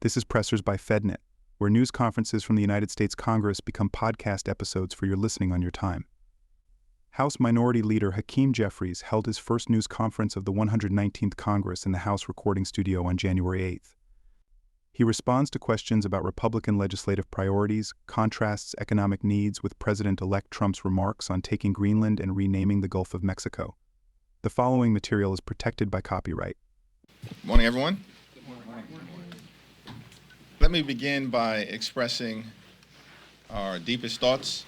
This is Pressers by FedNet, where news conferences from the United States Congress become podcast episodes for your listening on your time. House Minority Leader Hakeem Jeffries held his first news conference of the 119th Congress in the House recording studio on January 8th. He responds to questions about Republican legislative priorities, contrasts economic needs with President-elect Trump's remarks on taking Greenland and renaming the Gulf of Mexico. The following material is protected by copyright. Good morning, everyone. Let me begin by expressing our deepest thoughts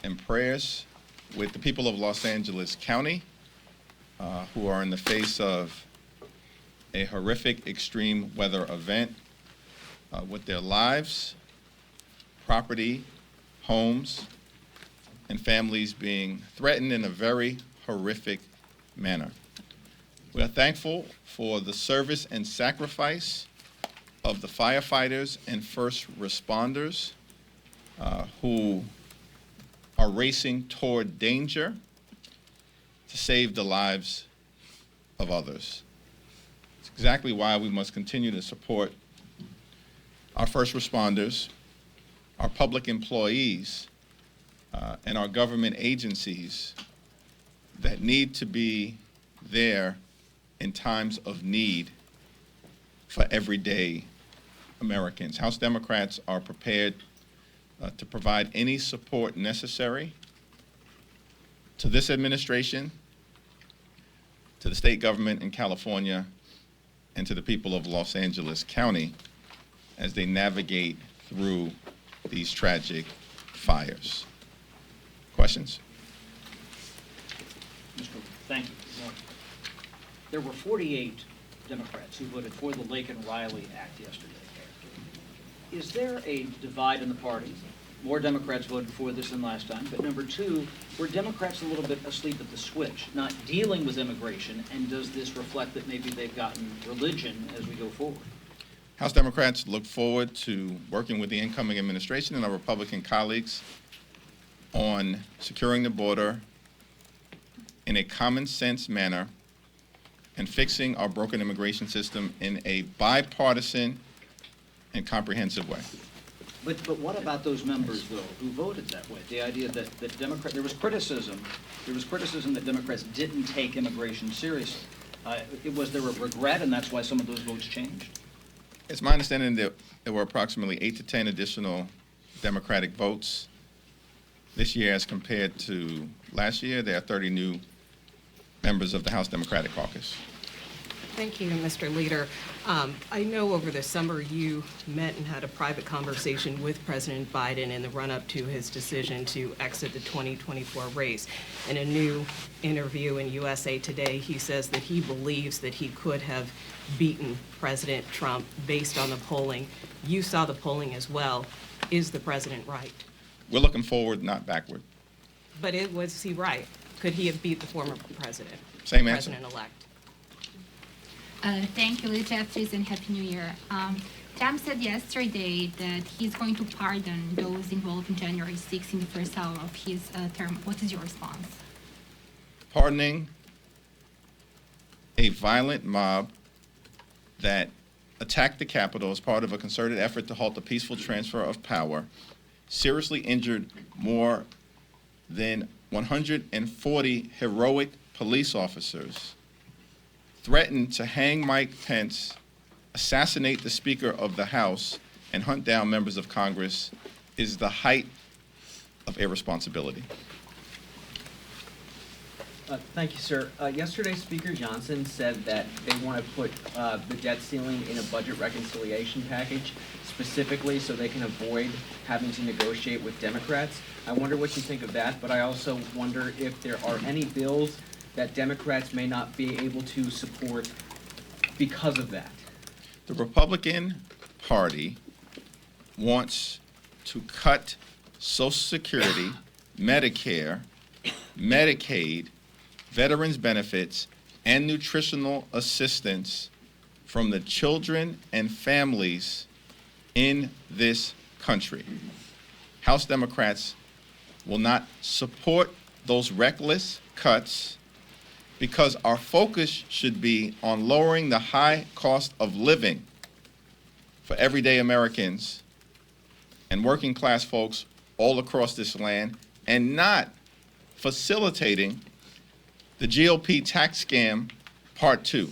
and prayers with the people of Los Angeles County who are in the face of a horrific extreme weather event with their lives, property, homes, and families being threatened in a very horrific manner. We are thankful for the service and sacrifice of the firefighters and first responders who are racing toward danger to save the lives of others. It's exactly why we must continue to support our first responders, our public employees, and our government agencies that need to be there in times of need for everyday Americans. House Democrats are prepared to provide any support necessary to this administration, to the state government in California, and to the people of Los Angeles County as they navigate through these tragic fires. Questions? Mr. Thank you. Good morning. There were 48 Democrats who voted for the Lake and Riley Act yesterday. Is there a divide in the party? More Democrats voted for this than last time, but number two, were Democrats a little bit asleep at the switch, not dealing with immigration, and does this reflect that maybe they've gotten religion as we go forward? House Democrats look forward to working with the incoming administration and our Republican colleagues on securing the border in a common sense manner and fixing our broken immigration system in a bipartisan and comprehensive way. But what about those members, though, who voted that way? The idea that there was criticism that Democrats didn't take immigration seriously. Was there a regret, and that's why some of those votes changed? It's my understanding that there were approximately 8 to 10 additional Democratic votes this year as compared to last year. There are 30 new members of the House Democratic Caucus. Thank you, Mr. Leader. I know over the summer you met and had a private conversation with President Biden in the run-up to his decision to exit the 2024 race. In a new interview in USA Today, he says that he believes that he could have beaten President Trump based on the polling. You saw the polling as well. Is the president right? We're looking forward, not backward. But was he right? Could he have beat the former president? Same answer. President-elect. Thank you, Leader Jeffries, and Happy New Year. Trump said yesterday that he's going to pardon those involved in January 6th in the first hour of his term. What is your response? Pardoning a violent mob that attacked the Capitol as part of a concerted effort to halt the peaceful transfer of power, seriously injured more than 140 heroic police officers, threatened to hang Mike Pence, assassinate the Speaker of the House, and hunt down members of Congress is the height of irresponsibility. Thank you, sir. Yesterday, Speaker Johnson said that they want to put the debt ceiling in a budget reconciliation package specifically so they can avoid having to negotiate with Democrats. I wonder what you think of that, but I also wonder if there are any bills that Democrats may not be able to support because of that. The Republican Party wants to cut Social Security, Medicare, Medicaid, veterans benefits, and nutritional assistance from the children and families in this country. House Democrats will not support those reckless cuts because our focus should be on lowering the high cost of living for everyday Americans and working class folks all across this land, and not facilitating the GOP tax scam part 2,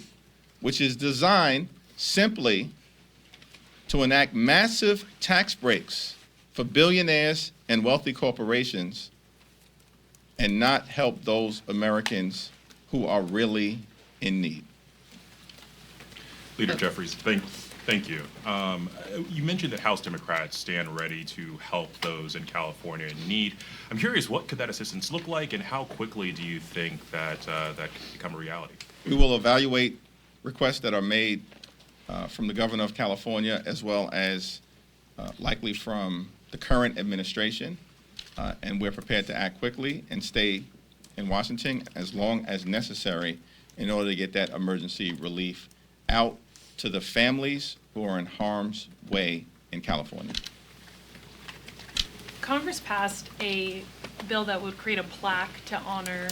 which is designed simply to enact massive tax breaks for billionaires and wealthy corporations and not help those Americans who are really in need. Leader Jeffries, thank you. You mentioned that House Democrats stand ready to help those in California in need. I'm curious, what could that assistance look like, and how quickly do you think that that could become a reality? We will evaluate requests that are made from the governor of California, as well as likely from the current administration, and we're prepared to act quickly and stay in Washington as long as necessary in order to get that emergency relief out to the families who are in harm's way in California. Congress passed a bill that would create a plaque to honor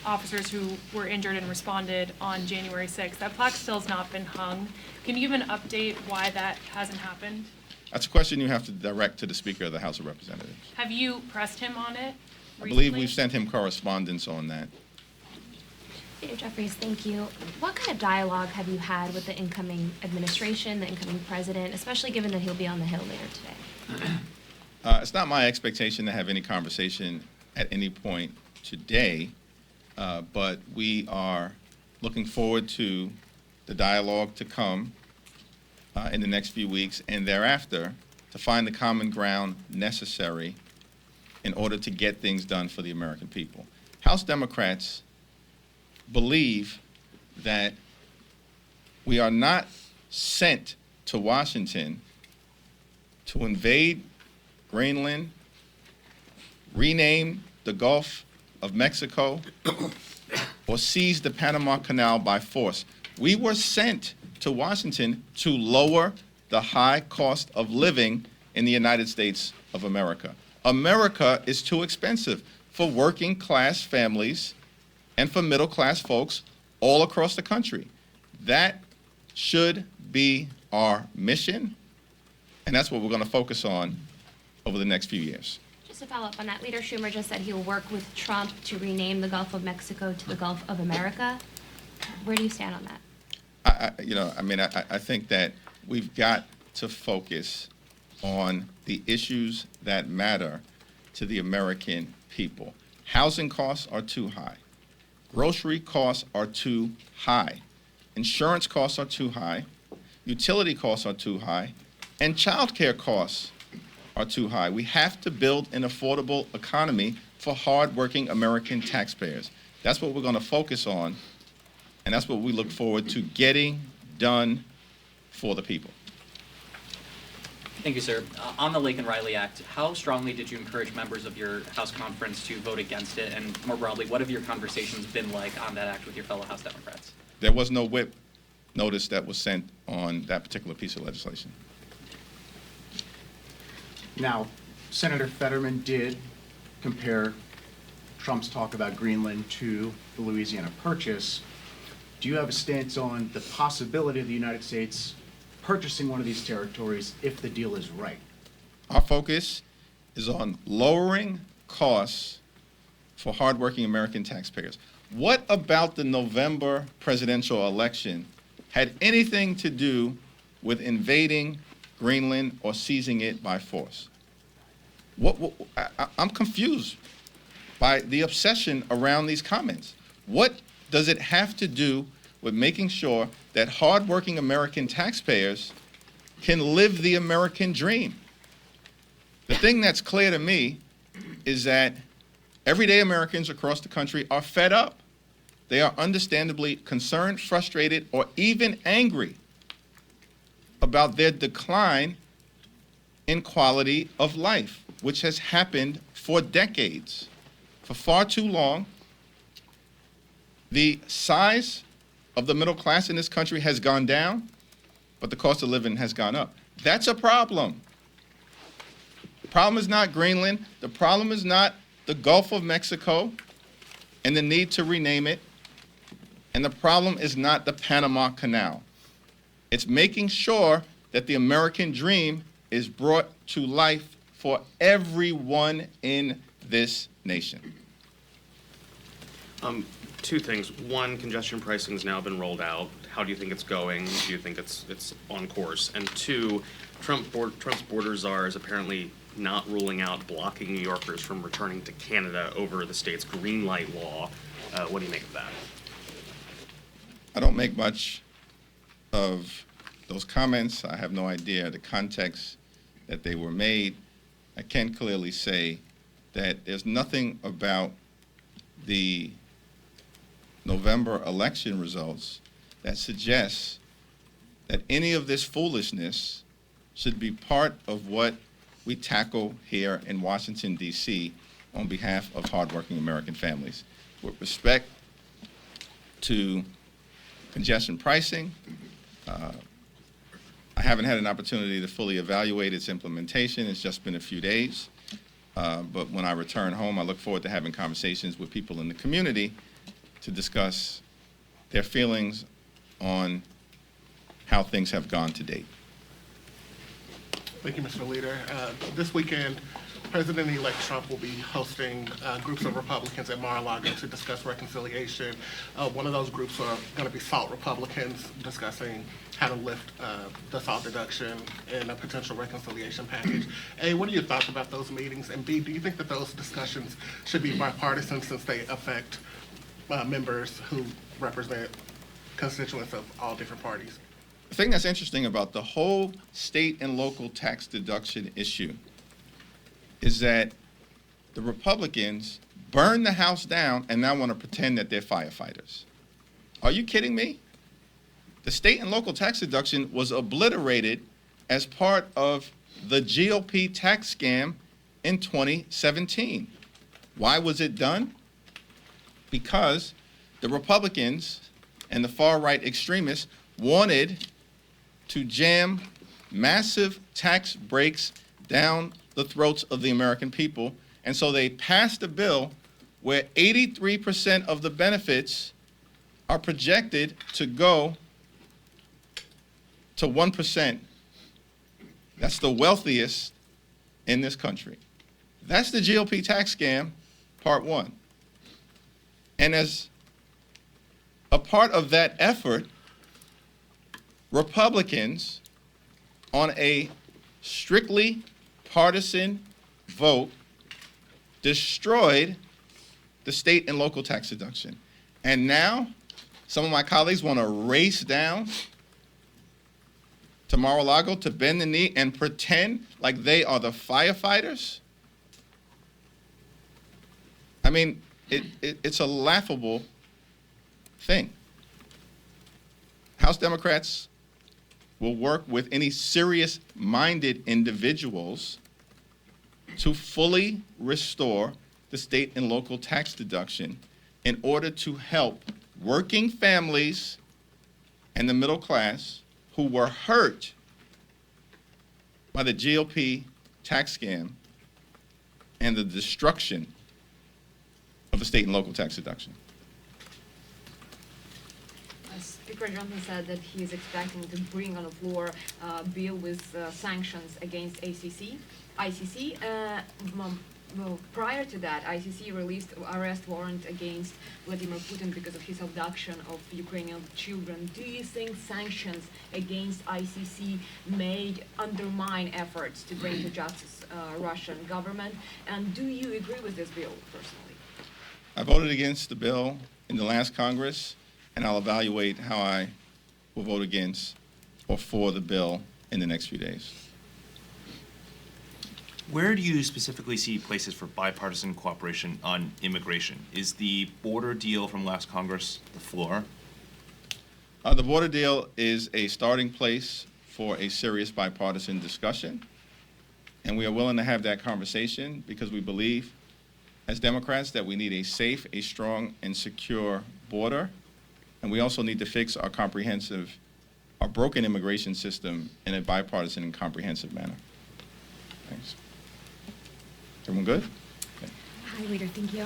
officers who were injured and responded on January 6th. That plaque still has not been hung. Can you give an update why that hasn't happened? That's a question you have to direct to the Speaker of the House of Representatives. Have you pressed him on it I believe recently? we've sent him correspondence on that. Leader Jeffries, thank you. What kind of dialogue have you had with the incoming administration, the incoming president, especially given that he'll be on the Hill later today? It's not my expectation to have any conversation at any point today, but we are looking forward to the dialogue to come in the next few weeks and thereafter to find the common ground necessary in order to get things done for the American people. House Democrats believe that we are not sent to Washington to invade Greenland, rename the Gulf of Mexico, or seize the Panama Canal by force. We were sent to Washington to lower the high cost of living in the United States of America. America is too expensive for working class families and for middle class folks all across the country. That should be our mission, and that's what we're going to focus on over the next few years. Just to follow up on that, Leader Schumer just said he'll work with Trump to rename the Gulf of Mexico to the Gulf of America. Where do you stand on that? I think that we've got to focus on the issues that matter to the American people. Housing costs are too high. Grocery costs are too high. Insurance costs are too high. Utility costs are too high. And child care costs are too high. We have to build an affordable economy for hardworking American taxpayers. That's what we're going to focus on, and that's what we look forward to getting done for the people. Thank you, sir. On the Lake and Riley Act, how strongly did you encourage members of your House conference to vote against it? And more broadly, what have your conversations been like on that act with your fellow House Democrats? There was no whip notice that was sent on that particular piece of legislation. Now, Senator Fetterman did compare Trump's talk about Greenland to the Louisiana Purchase. Do you have a stance on the possibility of the United States purchasing one of these territories if the deal is right? Our focus is on lowering costs for hardworking American taxpayers. What about the November presidential election had anything to do with invading Greenland or seizing it by force? I'm confused by the obsession around these comments. What does it have to do with making sure that hardworking American taxpayers can live the American dream? The thing that's clear to me is that everyday Americans across the country are fed up. They are understandably concerned, frustrated, or even angry about their decline in quality of life, which has happened for decades. For far too long, the size of the middle class in this country has gone down, but the cost of living has gone up. That's a problem. The problem is not Greenland. The problem is not the Gulf of Mexico and the need to rename it. And the problem is not the Panama Canal. It's making sure that the American dream is brought to life for everyone in this nation. Two things. One, congestion pricing has now been rolled out. How do you think it's going? Do you think it's on course? And two, Trump's border czar is apparently not ruling out blocking New Yorkers from returning to Canada over the state's green light law. What do you make of that? I don't make much of those comments. I have no idea the context that they were made. I can clearly say that there's nothing about the November election results that suggests that any of this foolishness should be part of what we tackle here in Washington, D.C. on behalf of hardworking American families. With respect to congestion pricing, I haven't had an opportunity to fully evaluate its implementation. It's just been a few days. But when I return home, I look forward to having conversations with people in the community to discuss their feelings on how things have gone to date. Thank you, Mr. Leader. This weekend, President-elect Trump will be hosting groups of Republicans at Mar-a-Lago to discuss reconciliation. One of those groups are going to be SALT Republicans discussing how to lift the SALT deduction and a potential reconciliation package. A, what are your thoughts about those meetings? And B, do you think that those discussions should be bipartisan since they affect members who represent constituents of all different parties? The thing that's interesting about the whole state and local tax deduction issue is that the Republicans burned the House down and now want to pretend that they're firefighters. Are you kidding me? The state and local tax deduction was obliterated as part of the GOP tax scam in 2017. Why was it done? Because the Republicans and the far-right extremists wanted to jam massive tax breaks down the throats of the American people, and so they passed a bill where 83% of the benefits are projected to go to 1%. That's the wealthiest in this country. That's the GOP tax scam, part one. And as a part of that effort, Republicans, on a strictly partisan vote, destroyed the state and local tax deduction. And now, some of my colleagues want to race down to Mar-a-Lago to bend the knee and pretend like they are the firefighters. I mean, it's a laughable thing. House Democrats will work with any serious-minded individuals to fully restore the state and local tax deduction in order to help working families and the middle class who were hurt by the GOP tax scam and the destruction of the state and local tax deduction. Speaker Johnson said that he is expecting to bring on the floor a bill with sanctions against ICC. Well, prior to that, ICC released an arrest warrant against Vladimir Putin because of his abduction of Ukrainian children. Do you think sanctions against ICC may undermine efforts to bring to justice Russian government? And do you agree with this bill personally? I voted against the bill in the last Congress, and I'll evaluate how I will vote against or for the bill in the next few days. Where do you specifically see places for bipartisan cooperation on immigration? Is the border deal from last Congress the floor? The border deal is a starting place for a serious bipartisan discussion, and we are willing to have that conversation because we believe, as Democrats, that we need a safe, a strong, and secure border, and we also need to fix our broken immigration system in a bipartisan and comprehensive manner. Thanks. Everyone good? Okay. Hi, Leader. Thank you.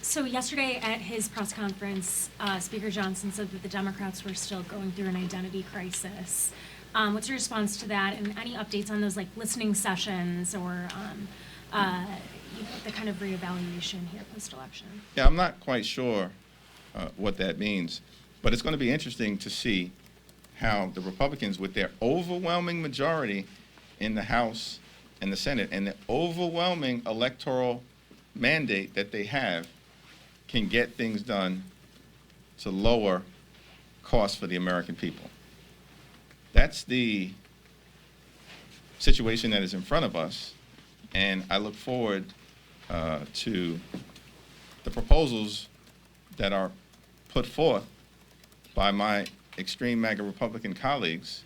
So yesterday at his press conference, Speaker Johnson said that the Democrats were still going through an identity crisis. What's your response to that, and any updates on those like listening sessions or the kind of reevaluation here post-election? Yeah, I'm not quite sure what that means, but it's going to be interesting to see how the Republicans, with their overwhelming majority in the House and the Senate and the overwhelming electoral mandate that they have, can get things done to lower costs for the American people. That's the situation that is in front of us, and I look forward to the proposals that are put forth by my extreme MAGA Republican colleagues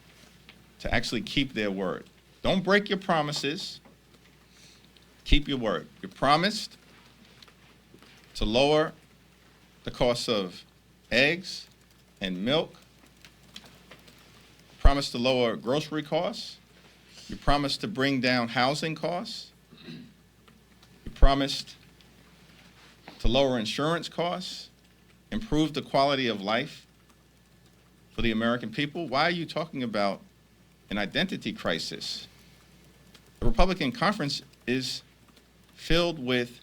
to actually keep their word. Don't break your promises. Keep your word. You promised to lower the cost of eggs and milk. Promised to lower grocery costs. You promised to bring down housing costs. You promised to lower insurance costs, improve the quality of life for the American people. Why are you talking about an identity crisis? The Republican conference is filled with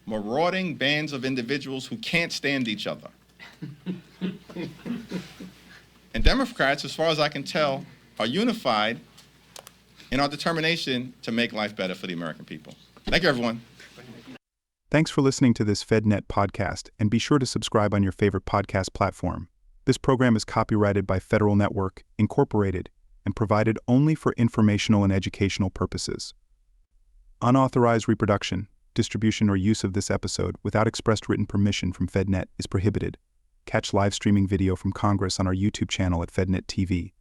marauding bands of individuals who can't stand each other. And Democrats, as far as I can tell, are unified in our determination to make life better for the American people. Thank you, everyone. Thanks for listening to this FedNet podcast, and be sure to subscribe on your favorite podcast platform. This program is copyrighted by Federal Network, Incorporated, and provided only for informational and educational purposes. Unauthorized reproduction, distribution, or use of this episode without expressed written permission from FedNet is prohibited. Catch live streaming video from Congress on our YouTube channel at FedNet TV.